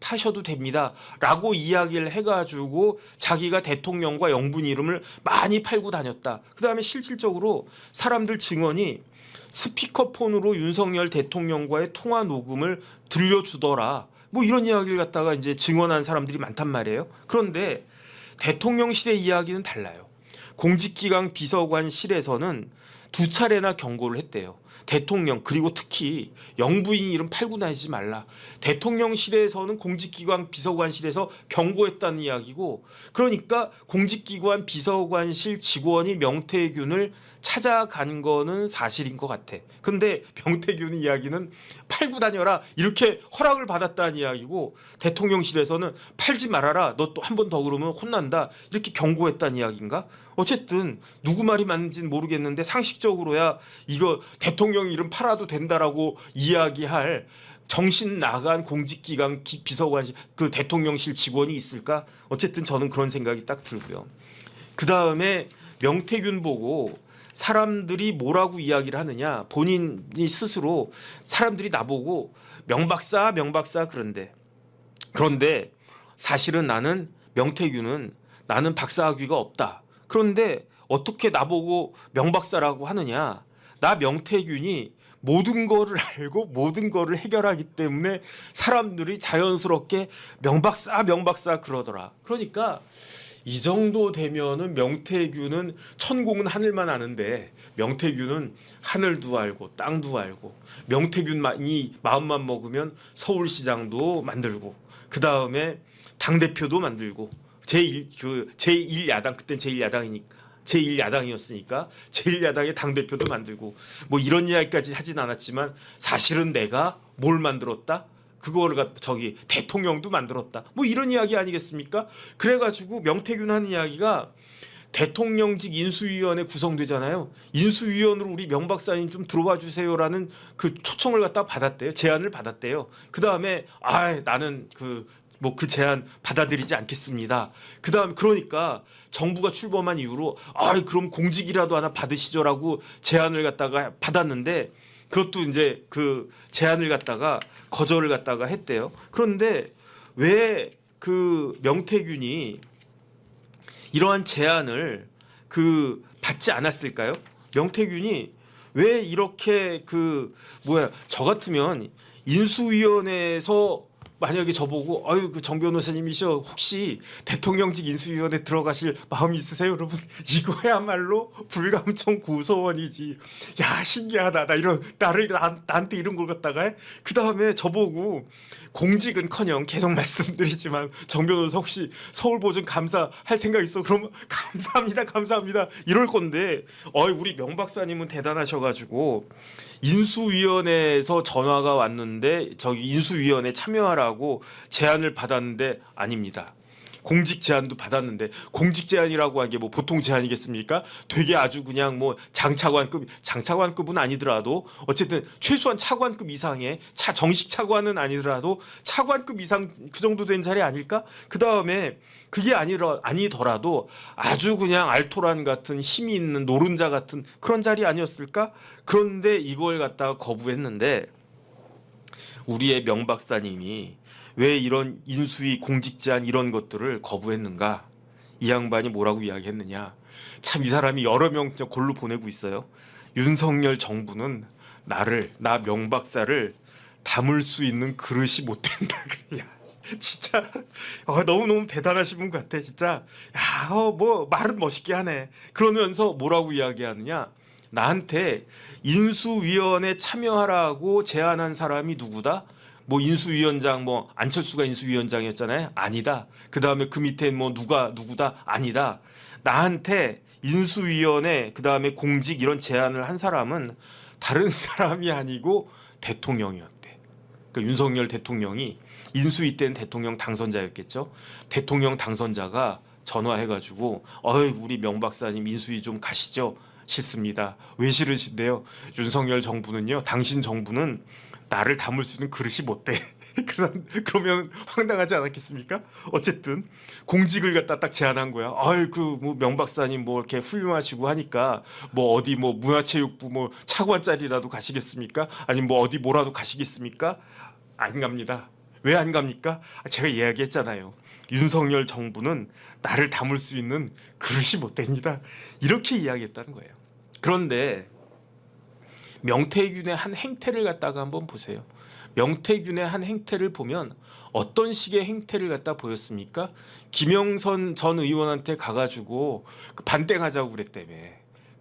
파셔도 됩니다. 라고 이야기를 해가지고 자기가 대통령과 영분 이름을 많이 팔고 다녔다. 그 다음에 실질적으로 사람들 증언이 스피커폰으로 윤석열 대통령과의 통화 녹음을 들려주더라. 뭐 이런 이야기를 갖다가 이제 증언한 사람들이 많단 말이에요. 그런데 대통령실의 이야기는 달라요. 공직기강 비서관실에서는 2차례나 경고를 했대요. 대통령 그리고 특히 영부인 이름 팔고 다니지 말라. 대통령실에서는 공직기관 비서관실에서 경고했다는 이야기고 그러니까 공직기관 비서관실 직원이 명태균을 찾아간 거는 사실인 것 같아. 근데 명태균 이야기는 팔고 다녀라 이렇게 허락을 받았다는 이야기고 대통령실에서는 팔지 말아라. 너 또 한 번 더 그러면 혼난다. 이렇게 경고했다는 이야기인가? 어쨌든 누구 말이 맞는지는 모르겠는데 상식적으로야 이거 대통령 이름 팔아도 된다라고 이야기할 정신 나간 공직기관 비서관실 그 대통령실 직원이 있을까? 어쨌든 저는 그런 생각이 딱 들고요. 그 다음에 명태균 보고 사람들이 뭐라고 이야기를 하느냐 본인이 스스로 사람들이 나보고 명박사 그런데 사실은 나는 명태균은 나는 박사학위가 없다. 그런데 어떻게 나보고 명박사라고 하느냐. 나 명태균이 모든 거를 알고 모든 거를 해결하기 때문에 사람들이 자연스럽게 명박사 그러더라. 그러니까 이 정도 되면은 명태균은 천공은 하늘만 아는데 명태균은 하늘도 알고 땅도 알고 명태균만이 마음만 먹으면 서울시장도 만들고 그 다음에 당 대표도 만들고 제1야당 그땐 제1야당이었으니까 제1야당의 당 대표도 만들고 뭐 이런 이야기까지 하진 않았지만 사실은 내가 뭘 만들었다? 그거를 대통령도 만들었다. 뭐 이런 이야기 아니겠습니까? 그래가지고 명태균 하는 이야기가 대통령직 인수위원회 구성되잖아요. 인수위원으로 우리 명 박사님 좀 들어와 주세요라는 그 초청을 갖다 받았대요. 제안을 받았대요. 그 다음에 나는 그 제안 받아들이지 않겠습니다. 그 다음 그러니까 정부가 출범한 이후로 그럼 공직이라도 하나 받으시죠라고 제안을 갖다가 받았는데 그것도 이제 그 제안을 갖다가 거절을 갖다가 했대요. 그런데 왜 그 명태균이 이러한 제안을 받지 않았을까요? 명태균이 왜 이렇게 저 같으면 인수위원회에서 만약에 저보고 정 변호사님이셔 혹시 대통령직 인수위원회 들어가실 마음 있으세요? 여러분 이거야말로 불감청 고소원이지. 야 신기하다. 나한테 이런 걸 갖다가 해? 그 다음에 저보고 공직은커녕 계속 말씀드리지만 정 변호사 혹시 서울보증 감사 할 생각 있어? 그러면 감사합니다 이럴 건데 우리 명 박사님은 대단하셔가지고 인수위원회에서 전화가 왔는데 저기 인수위원회 참여하라고 제안을 받았는데 아닙니다. 공직 제안도 받았는데 공직 제안이라고 한 게 뭐 보통 제안이겠습니까? 되게 아주 그냥 뭐 장차관급은 아니더라도 어쨌든 최소한 차관급 이상의 정식 차관은 아니더라도 차관급 이상 그 정도 된 자리 아닐까? 그 다음에 그게 아니더라도 아주 그냥 알토란 같은 힘이 있는 노른자 같은 그런 자리 아니었을까? 그런데 이걸 갖다가 거부했는데 우리의 명 박사님이 왜 이런 인수위 공직 제안 이런 것들을 거부했는가? 이 양반이 뭐라고 이야기했느냐? 참 이 사람이 여러 명 골로 보내고 있어요. 윤석열 정부는 나 명 박사를 담을 수 있는 그릇이 못 된다 그래야. 진짜 너무너무 대단하신 분 같아 진짜. 뭐 말은 멋있게 하네. 그러면서 뭐라고 이야기하느냐? 나한테 인수위원회 참여하라고 제안한 사람이 누구다? 뭐 인수위원장 안철수가 인수위원장이었잖아요. 아니다. 그 다음에 그 밑에 누구다? 아니다. 나한테 인수위원회 그 다음에 공직 이런 제안을 한 사람은 다른 사람이 아니고 대통령이었대. 그러니까 윤석열 대통령이 인수위 때는 대통령 당선자였겠죠. 대통령 당선자가 전화해가지고 우리 명 박사님 인수위 좀 가시죠. 싫습니다. 왜 싫으신데요? 윤석열 정부는요. 당신 정부는 나를 담을 수 있는 그릇이 못 돼. 그러면 황당하지 않았겠습니까? 어쨌든 공직을 갖다 딱 제안한 거야. 명 박사님 이렇게 훌륭하시고 하니까 어디 문화체육부 차관자리라도 가시겠습니까? 아니면 어디 뭐라도 가시겠습니까? 안 갑니다. 왜 안 갑니까? 제가 이야기했잖아요. 윤석열 정부는 나를 담을 수 있는 그릇이 못 됩니다. 이렇게 이야기했다는 거예요. 그런데 명태균의 한 행태를 갖다가 한번 보세요. 명태균의 한 행태를 보면 어떤 식의 행태를 갖다 보였습니까? 김영선 전 의원한테 가가지고 반땡하자고 그랬다며.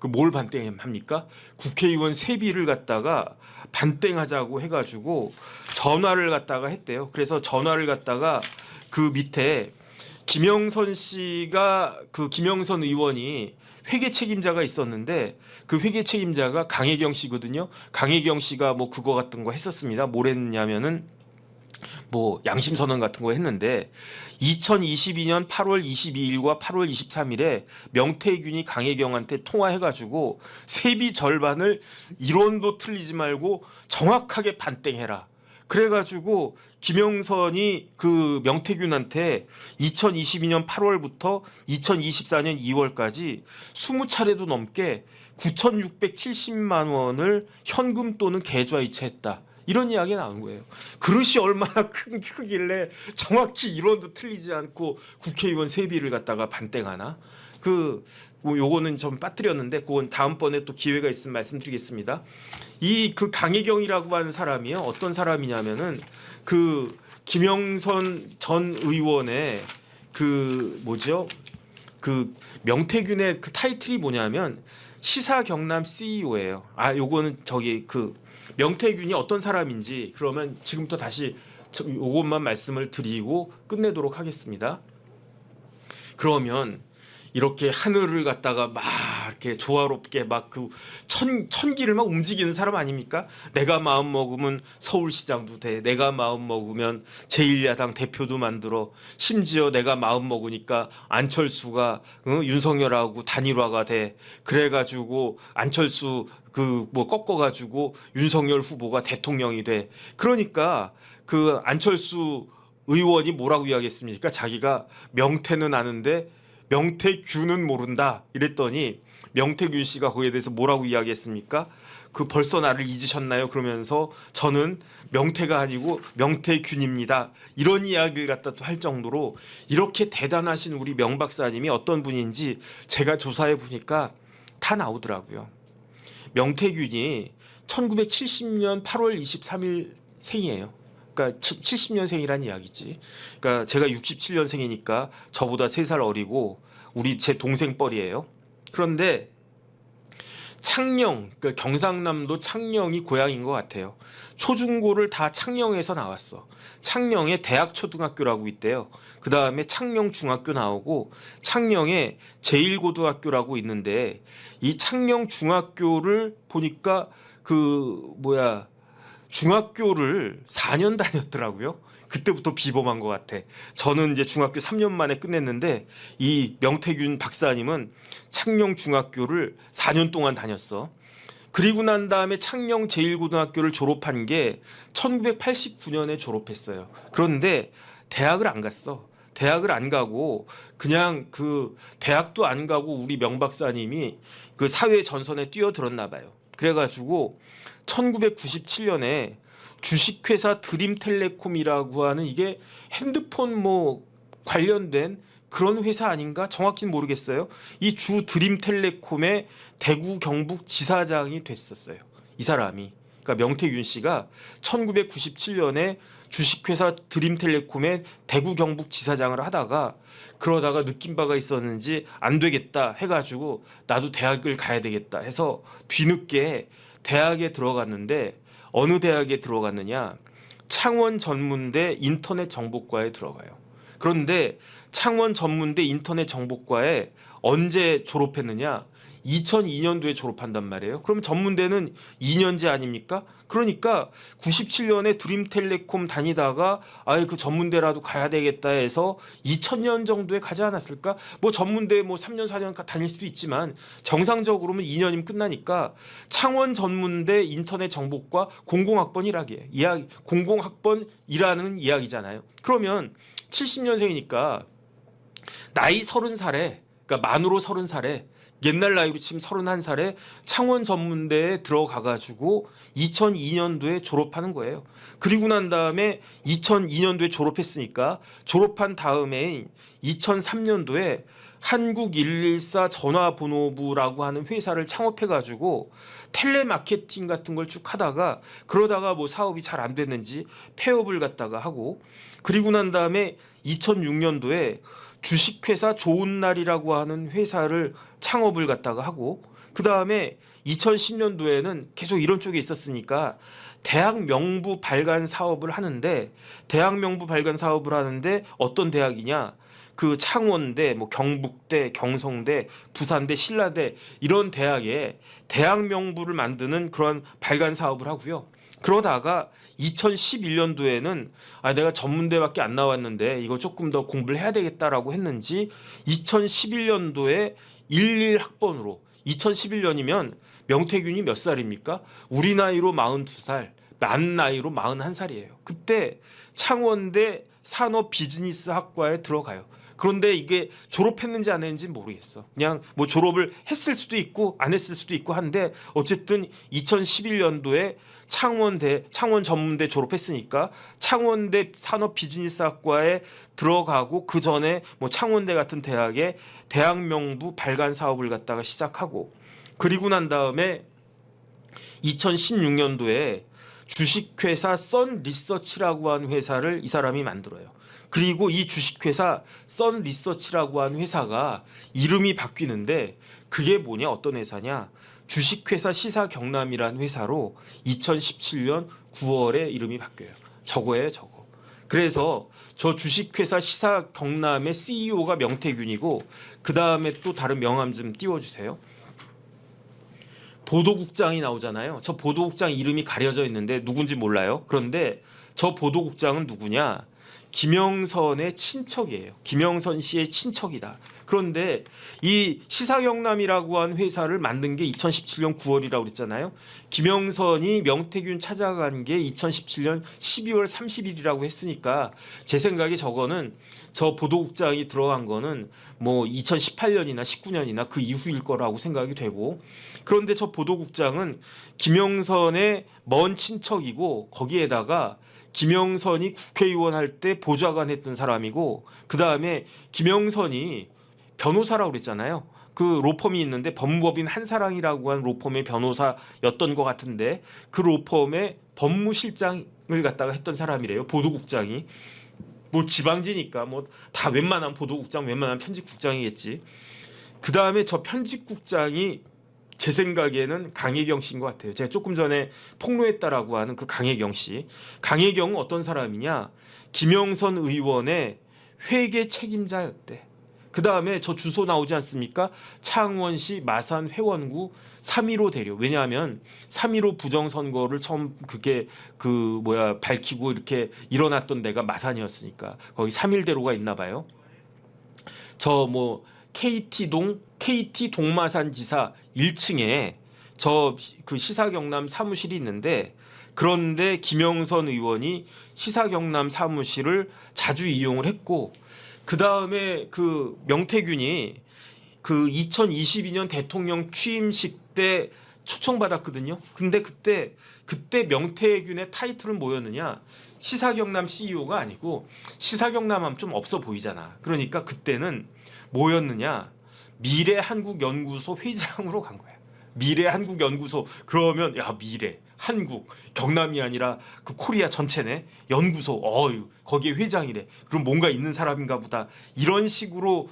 뭘 반땡합니까? 국회의원 세비를 갖다가 반땡하자고 해가지고 전화를 갖다가 했대요. 그래서 전화를 갖다가 그 밑에 김영선 의원이 회계 책임자가 있었는데 그 회계 책임자가 강혜경 씨거든요. 강혜경 씨가 그거 같은 거 했었습니다. 뭘 했냐면은 양심 선언 같은 거 했는데 2022년 8월 22일과 8월 23일에 명태균이 강혜경한테 통화해가지고 세비 절반을 이론도 틀리지 말고 정확하게 반땡해라. 그래가지고 김영선이 그 명태균한테 2022년 8월부터 2024년 2월까지 20차례도 넘게 9,670만 원을 현금 또는 계좌이체했다. 이런 이야기가 나오는 거예요. 그릇이 얼마나 크길래 정확히 이론도 틀리지 않고 국회의원 세비를 갖다가 반땡하나? 요거는 좀 빠뜨렸는데 그건 다음번에 또 기회가 있으면 말씀드리겠습니다. 그 강혜경이라고 하는 사람이요. 어떤 사람이냐면은 그 김영선 전 의원의 그 명태균의 그 타이틀이 뭐냐면 시사경남 CEO예요. 요거는 그 명태균이 어떤 사람인지 그러면 지금부터 다시 요것만 말씀을 드리고 끝내도록 하겠습니다. 그러면 이렇게 하늘을 갖다가 막 이렇게 조화롭게 막 그 천기를 막 움직이는 사람 아닙니까? 내가 마음 먹으면 서울시장도 돼. 내가 마음 먹으면 제1야당 대표도 만들어. 심지어 내가 마음 먹으니까 안철수가 윤석열하고 단일화가 돼. 그래가지고 안철수 꺾어가지고 윤석열 후보가 대통령이 돼. 그러니까 그 안철수 의원이 뭐라고 이야기했습니까? 자기가 명태는 아는데 명태균은 모른다 이랬더니 명태균 씨가 거기에 대해서 뭐라고 이야기했습니까? 벌써 나를 잊으셨나요? 그러면서 저는 명태가 아니고 명태균입니다. 이런 이야기를 갖다 또 할 정도로 이렇게 대단하신 우리 명 박사님이 어떤 분인지 제가 조사해 보니까 다 나오더라고요. 명태균이 1970년 8월 23일 생이에요. 그러니까 70년생이란 이야기지. 그러니까 제가 67년생이니까 저보다 3살 어리고 제 동생 뻘이에요. 그런데 창녕, 그러니까 경상남도 창녕이 고향인 것 같아요. 초중고를 다 창녕에서 나왔어. 창녕에 대학초등학교라고 있대요. 그 다음에 창녕중학교 나오고 창녕에 제1고등학교라고 있는데 이 창녕중학교를 보니까 중학교를 4년 다녔더라고요. 그때부터 비범한 것 같아. 저는 이제 중학교 3년 만에 끝냈는데 이 명태균 박사님은 창녕 중학교를 4년 동안 다녔어. 그리고 난 다음에 창녕 제1고등학교를 졸업한 게 1989년에 졸업했어요. 그런데 대학을 안 갔어. 대학을 안 가고 그냥 대학도 안 가고 우리 명 박사님이 그 사회 전선에 뛰어들었나 봐요. 그래가지고 1997년에 주식회사 드림텔레콤이라고 하는 이게 핸드폰 관련된 그런 회사 아닌가? 정확히는 모르겠어요. 이 주 드림텔레콤의 대구 경북 지사장이 됐었어요. 이 사람이. 그러니까 명태균 씨가 1997년에 주식회사 드림텔레콤의 대구 경북 지사장을 하다가 그러다가 느낀 바가 있었는지 안 되겠다 해가지고 나도 대학을 가야 되겠다 해서 뒤늦게 대학에 들어갔는데 어느 대학에 들어갔느냐? 창원 전문대 인터넷 정보과에 들어가요. 그런데 창원 전문대 인터넷 정보과에 언제 졸업했느냐? 2002년도에 졸업한단 말이에요. 그럼 전문대는 2년제 아닙니까? 그러니까 97년에 드림텔레콤 다니다가 그 전문대라도 가야 되겠다 해서 2000년 정도에 가지 않았을까? 전문대 3년 4년 다닐 수도 있지만 정상적으로는 2년이면 끝나니까 창원 전문대 인터넷 정보과 공공학번이라는 이야기잖아요. 그러면 70년생이니까 나이 30살에 그러니까 만으로 30살에 옛날 나이로 치면 31살에 창원 전문대에 들어가가지고 2002년도에 졸업하는 거예요. 그리고 난 다음에 2002년도에 졸업했으니까 졸업한 다음에 2003년도에 한국114 전화번호부라고 하는 회사를 창업해가지고 텔레마케팅 같은 걸 쭉 하다가 그러다가 사업이 잘 안 됐는지 폐업을 갖다가 하고 그리고 난 다음에 2006년도에 주식회사 좋은 날이라고 하는 회사를 창업을 갖다가 하고 그 다음에 2010년도에는 계속 이런 쪽에 있었으니까 대학 명부 발간 사업을 하는데 어떤 대학이냐? 창원대, 경북대, 경성대, 부산대, 신라대 이런 대학에 대학 명부를 만드는 그런 발간 사업을 하고요. 그러다가 2011년도에는 내가 전문대밖에 안 나왔는데 이거 조금 더 공부를 해야 되겠다라고 했는지 2011년도에 11학번으로 2011년이면 명태균이 몇 살입니까? 우리 나이로 42살, 만 나이로 41살이에요. 그때 창원대 산업비즈니스학과에 들어가요. 그런데 이게 졸업했는지 안 했는지 모르겠어. 그냥 뭐 졸업을 했을 수도 있고 안 했을 수도 있고 한데 어쨌든 2011년도에 창원 전문대 졸업했으니까 창원대 산업비즈니스학과에 들어가고 그 전에 뭐 창원대 같은 대학에 대학명부 발간 사업을 갖다가 시작하고 그리고 난 다음에 2016년도에 주식회사 썬 리서치라고 하는 회사를 이 사람이 만들어요. 그리고 이 주식회사 썬 리서치라고 하는 회사가 이름이 바뀌는데 그게 뭐냐 어떤 회사냐 주식회사 시사경남이라는 회사로 2017년 9월에 이름이 바뀌어요. 저거예요 저거. 그래서 저 주식회사 시사경남의 CEO가 명태균이고 그 다음에 또 다른 명함 좀 띄워주세요. 보도국장이 나오잖아요. 저 보도국장 이름이 가려져 있는데 누군지 몰라요. 그런데 저 보도국장은 누구냐? 김영선의 친척이에요. 김영선 씨의 친척이다. 그런데 이 시사경남이라고 한 회사를 만든 게 2017년 9월이라고 그랬잖아요. 김영선이 명태균 찾아간 게 2017년 12월 30일이라고 했으니까 제 생각에 저거는 저 보도국장이 들어간 거는 뭐 2018년이나 19년이나 그 이후일 거라고 생각이 되고 그런데 저 보도국장은 김영선의 먼 친척이고 거기에다가 김영선이 국회의원 할 때 보좌관 했던 사람이고 그 다음에 김영선이 변호사라고 그랬잖아요. 그 로펌이 있는데 법무법인 한사랑이라고 한 로펌의 변호사였던 것 같은데 그 로펌의 법무실장을 갖다가 했던 사람이래요. 보도국장이. 뭐 지방지니까 뭐 다 웬만한 보도국장 웬만한 편집국장이겠지. 그 다음에 저 편집국장이 제 생각에는 강혜경 씨인 것 같아요. 제가 조금 전에 폭로했다라고 하는 그 강혜경 씨. 강혜경은 어떤 사람이냐? 김영선 의원의 회계 책임자였대. 그 다음에 저 주소 나오지 않습니까? 창원시 마산 회원구 3.15 대료. 왜냐하면 3.15 부정선거를 처음 그게 밝히고 이렇게 일어났던 데가 마산이었으니까 거기 3.1대로가 있나 봐요. 저 뭐 KT 동마산 지사 1층에 저 그 시사경남 사무실이 있는데 그런데 김영선 의원이 시사경남 사무실을 자주 이용을 했고 그 다음에 그 명태균이 그 2022년 대통령 취임식 때 초청받았거든요. 근데 그때 명태균의 타이틀은 뭐였느냐? 시사경남 CEO가 아니고 시사경남하면 좀 없어 보이잖아. 그러니까 그때는 뭐였느냐? 미래한국연구소 회장으로 간 거야. 미래한국연구소 그러면 야 미래 한국 경남이 아니라 그 코리아 전체네 연구소 거기에 회장이래. 그럼 뭔가 있는 사람인가 보다. 이런 식으로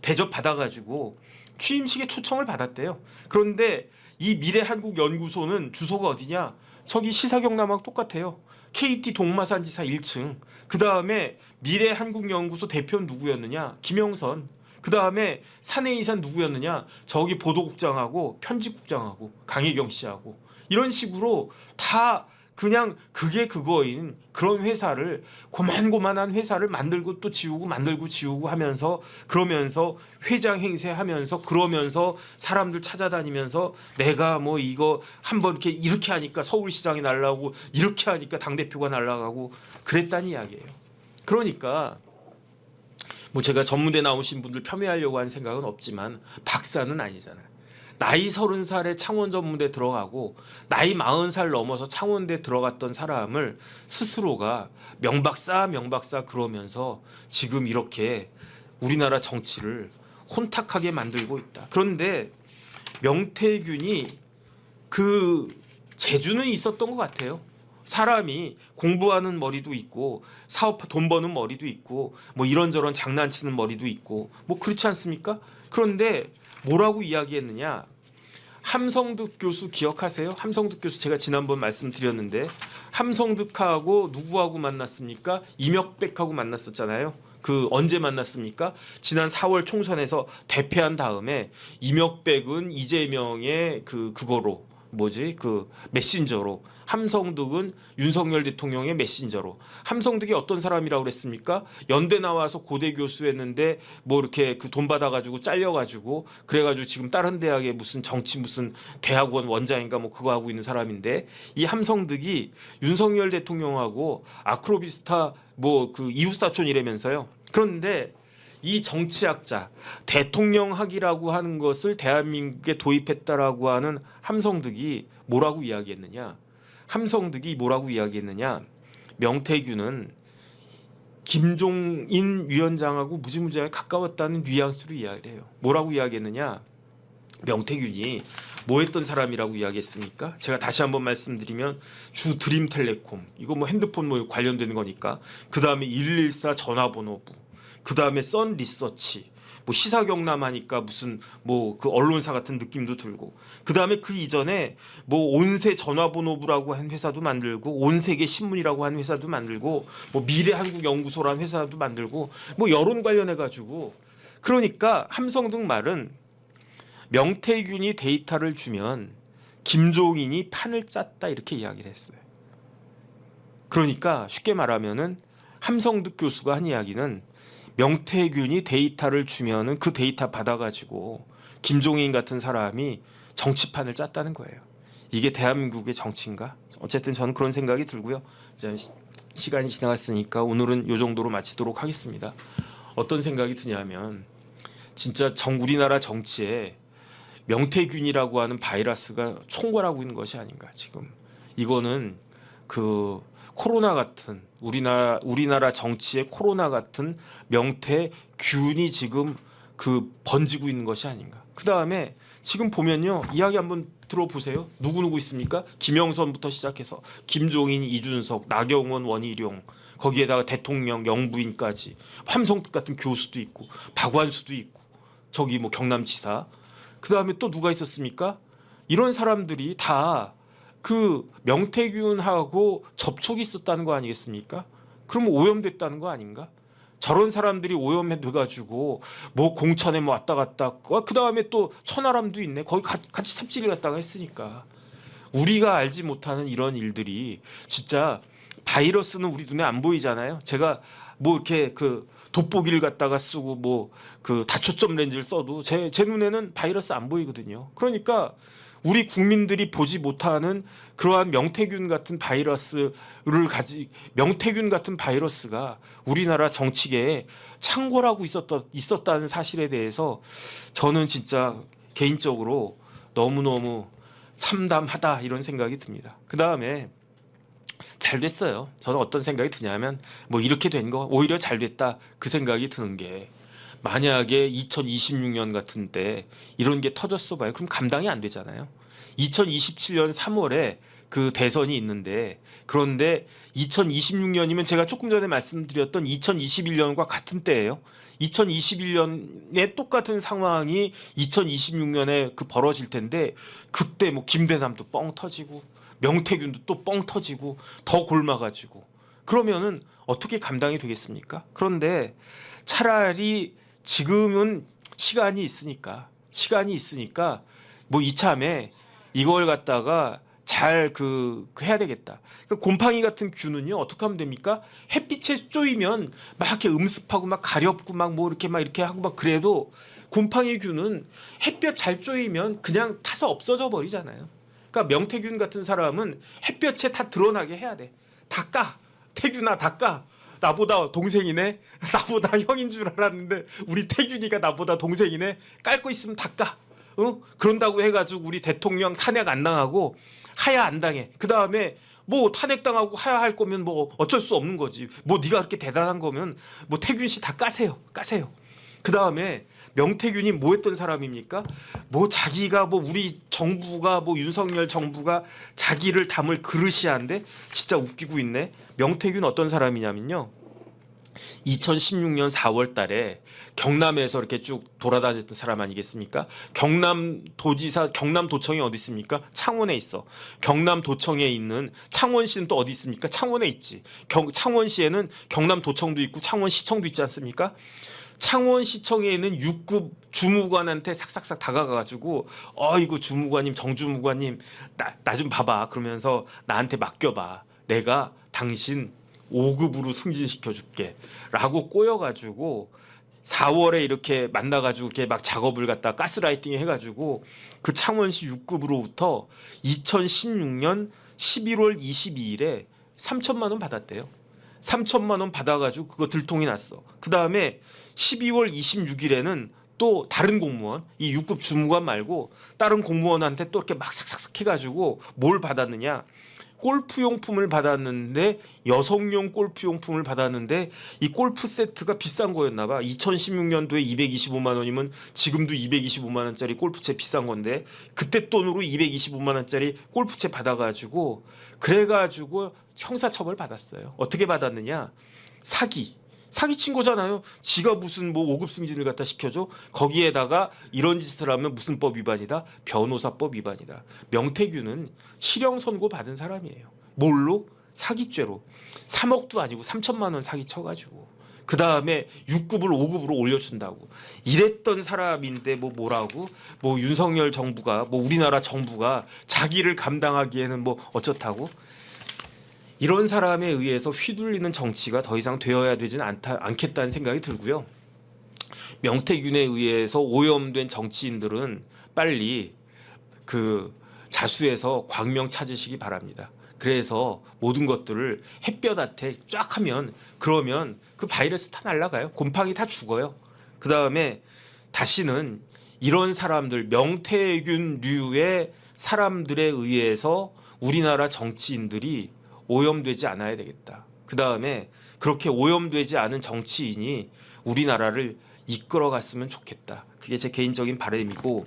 대접 받아가지고 취임식에 초청을 받았대요. 그런데 이 미래한국연구소는 주소가 어디냐? 저기 시사경남하고 똑같아요. KT 동마산지사 1층. 그 다음에 미래한국연구소 대표는 누구였느냐? 김영선. 그 다음에 사내이사 누구였느냐? 저기 보도국장하고 편집국장하고 강혜경 씨하고 이런 식으로 다 그냥 그게 그거인 그런 회사를 고만고만한 회사를 만들고 또 지우고 만들고 지우고 하면서 그러면서 회장 행세하면서 그러면서 사람들 찾아다니면서 내가 뭐 이거 한번 이렇게 하니까 서울시장이 날라오고 이렇게 하니까 당대표가 날라가고 그랬다는 이야기예요. 그러니까 뭐 제가 전문대 나오신 분들 폄훼하려고 하는 생각은 없지만 박사는 아니잖아요. 나이 30살에 창원 전문대 들어가고 나이 40살 넘어서 창원대 들어갔던 사람을 스스로가 명박사 그러면서 지금 이렇게 우리나라 정치를 혼탁하게 만들고 있다. 그런데 명태균이 그 재주는 있었던 것 같아요. 사람이 공부하는 머리도 있고 사업 돈 버는 머리도 있고 뭐 이런저런 장난치는 머리도 있고 뭐 그렇지 않습니까? 그런데 뭐라고 이야기했느냐? 함성득 교수 기억하세요? 함성득 교수 제가 지난번 말씀드렸는데 함성득하고 누구하고 만났습니까? 이명백하고 만났었잖아요. 그 언제 만났습니까? 지난 4월 총선에서 대패한 다음에 이명백은 이재명의 그거로 그 메신저로 함성득은 윤석열 대통령의 메신저로 함성득이 어떤 사람이라고 그랬습니까? 연대 나와서 고대 교수했는데 뭐 이렇게 그 돈 받아가지고 잘려가지고 그래가지고 지금 다른 대학에 무슨 대학원 원장인가 뭐 그거 하고 있는 사람인데 이 함성득이 윤석열 대통령하고 아크로비스타 뭐 그 이웃사촌이라면서요. 그런데 이 정치학자 대통령학이라고 하는 것을 대한민국에 도입했다라고 하는 함성득이 뭐라고 이야기했느냐? 함성득이 뭐라고 이야기했느냐? 명태균은 김종인 위원장하고 무지무지하게 가까웠다는 뉘앙스로 이야기를 해요. 뭐라고 이야기했느냐? 명태균이 뭐 했던 사람이라고 이야기했습니까? 제가 다시 한번 말씀드리면 주 드림텔레콤 이거 뭐 핸드폰 뭐 관련된 거니까 그 다음에 114 전화번호부 그 다음에 썬 리서치 뭐 시사경남하니까 무슨 뭐 그 언론사 같은 느낌도 들고 그 다음에 그 이전에 뭐 온세 전화번호부라고 한 회사도 만들고 온세계 신문이라고 한 회사도 만들고 뭐 미래한국연구소라는 회사도 만들고 뭐 여론 관련해 가지고 그러니까 함성득 말은 명태균이 데이터를 주면 김종인이 판을 짰다 이렇게 이야기를 했어요. 그러니까 쉽게 말하면은 함성득 교수가 한 이야기는 명태균이 데이터를 주면은 그 데이터 받아가지고 김종인 같은 사람이 정치판을 짰다는 거예요. 이게 대한민국의 정치인가? 어쨌든 저는 그런 생각이 들고요. 시간이 지나갔으니까 오늘은 이 정도로 마치도록 하겠습니다. 어떤 생각이 드냐면 진짜 우리나라 정치에 명태균이라고 하는 바이러스가 총괄하고 있는 것이 아닌가 지금. 이거는 그 코로나 같은 우리나라 정치의 코로나 같은 명태균이 지금 그 번지고 있는 것이 아닌가. 그 다음에 지금 보면요 이야기 한번 들어보세요. 누구 있습니까? 김영선부터 시작해서 김종인, 이준석, 나경원, 원희룡 거기에다가 대통령, 영부인까지 함성득 같은 교수도 있고 박완수도 있고 저기 뭐 경남지사 그 다음에 또 누가 있었습니까? 이런 사람들이 다 그 명태균하고 접촉이 있었다는 거 아니겠습니까? 그러면 오염됐다는 거 아닌가? 저런 사람들이 오염돼가지고 뭐 공천에 뭐 왔다 갔다 그 다음에 또 천하람도 있네. 거기 같이 삽질을 갖다가 했으니까 우리가 알지 못하는 이런 일들이 진짜 바이러스는 우리 눈에 안 보이잖아요. 제가 뭐 이렇게 그 돋보기를 갖다가 쓰고 뭐 그 다초점 렌즈를 써도 제 눈에는 바이러스 안 보이거든요. 그러니까 우리 국민들이 보지 못하는 그러한 명태균 같은 명태균 같은 바이러스가 우리나라 정치계에 창궐하고 있었다는 사실에 대해서 저는 진짜 개인적으로 너무너무 참담하다 이런 생각이 듭니다. 그 다음에 잘 됐어요. 저는 어떤 생각이 드냐면 뭐 이렇게 된 거 오히려 잘 됐다 그 생각이 드는 게 만약에 2026년 같은 때 이런 게 터졌어 봐요. 그럼 감당이 안 되잖아요. 2027년 3월에 그 대선이 있는데 그런데 2026년이면 제가 조금 전에 말씀드렸던 2021년과 같은 때예요. 2021년에 똑같은 상황이 2026년에 그 벌어질 텐데 그때 뭐 김대남도 뻥 터지고 명태균도 또 뻥 터지고 더 골마가지고 그러면은 어떻게 감당이 되겠습니까? 그런데 차라리 지금은 시간이 있으니까 뭐 이참에 이걸 갖다가 잘 해야 되겠다. 곰팡이 같은 균은요 어떻게 하면 됩니까? 햇빛에 쪼이면 막 이렇게 음습하고 막 가렵고 막 뭐 이렇게 하고 막 그래도 곰팡이 균은 햇볕 잘 쪼이면 그냥 타서 없어져 버리잖아요. 그러니까 명태균 같은 사람은 햇볕에 다 드러나게 해야 돼. 다 까. 태균아 다 까. 나보다 동생이네. 나보다 형인 줄 알았는데 우리 태균이가 나보다 동생이네. 깔 거 있으면 다 까. 그런다고 해가지고 우리 대통령 탄핵 안 당하고 하야 안 당해. 그 다음에 뭐 탄핵 당하고 하야 할 거면 뭐 어쩔 수 없는 거지. 뭐 네가 그렇게 대단한 거면 뭐 태균 씨 다 까세요. 그 다음에 명태균이 뭐 했던 사람입니까? 뭐 자기가 뭐 우리 정부가 뭐 윤석열 정부가 자기를 담을 그릇이 한데 진짜 웃기고 있네. 명태균 어떤 사람이냐면요. 2016년 4월 달에 경남에서 이렇게 쭉 돌아다녔던 사람 아니겠습니까? 경남도청이 어디 있습니까? 창원에 있어. 경남도청에 있는 창원시는 또 어디 있습니까? 창원에 있지. 창원시에는 경남도청도 있고 창원시청도 있지 않습니까? 창원시청에 있는 6급 주무관한테 삭삭삭 다가가가지고 어이구 주무관님 정주무관님 나 좀 봐봐 그러면서 나한테 맡겨봐 내가 당신 5급으로 승진시켜줄게 라고 꼬여가지고 4월에 이렇게 만나가지고 이렇게 막 작업을 갖다 가스라이팅 해가지고 그 창원시 6급으로부터 2016년 11월 22일에 3천만 원 받았대요. 3천만 원 받아가지고 그거 들통이 났어. 그 다음에 12월 26일에는 또 다른 공무원, 이 6급 주무관 말고 다른 공무원한테 또 이렇게 막 삭삭삭 해가지고 뭘 받았느냐? 골프용품을 받았는데, 여성용 골프용품을 받았는데 이 골프 세트가 비싼 거였나 봐. 2016년도에 225만 원이면 지금도 225만 원짜리 골프채 비싼 건데, 그때 돈으로 225만 원짜리 골프채 받아가지고 그래가지고 형사처벌 받았어요. 어떻게 받았느냐? 사기 친 거잖아요. 지가 무슨 뭐 5급 승진을 갖다 시켜줘? 거기에다가 이런 짓을 하면 무슨 법 위반이다? 변호사법 위반이다. 명태균은 실형 선고 받은 사람이에요. 뭘로? 사기죄로. 3억도 아니고 3천만 원 사기 쳐가지고. 그 다음에 6급을 5급으로 올려준다고. 이랬던 사람인데 뭐라고? 뭐 윤석열 정부가, 뭐 우리나라 정부가 자기를 감당하기에는 뭐 어쩌다고? 이런 사람에 의해서 휘둘리는 정치가 더 이상 되어야 되지는 않겠다는 생각이 들고요. 명태균에 의해서 오염된 정치인들은 빨리 그 자수해서 광명 찾으시기 바랍니다. 그래서 모든 것들을 햇볕한테 쫙 하면, 그러면 그 바이러스 다 날아가요. 곰팡이 다 죽어요. 그 다음에 다시는 이런 사람들, 명태균류의 사람들에 의해서 우리나라 정치인들이 오염되지 않아야 되겠다. 그 다음에 그렇게 오염되지 않은 정치인이 우리나라를 이끌어갔으면 좋겠다. 그게 제 개인적인 바람이고,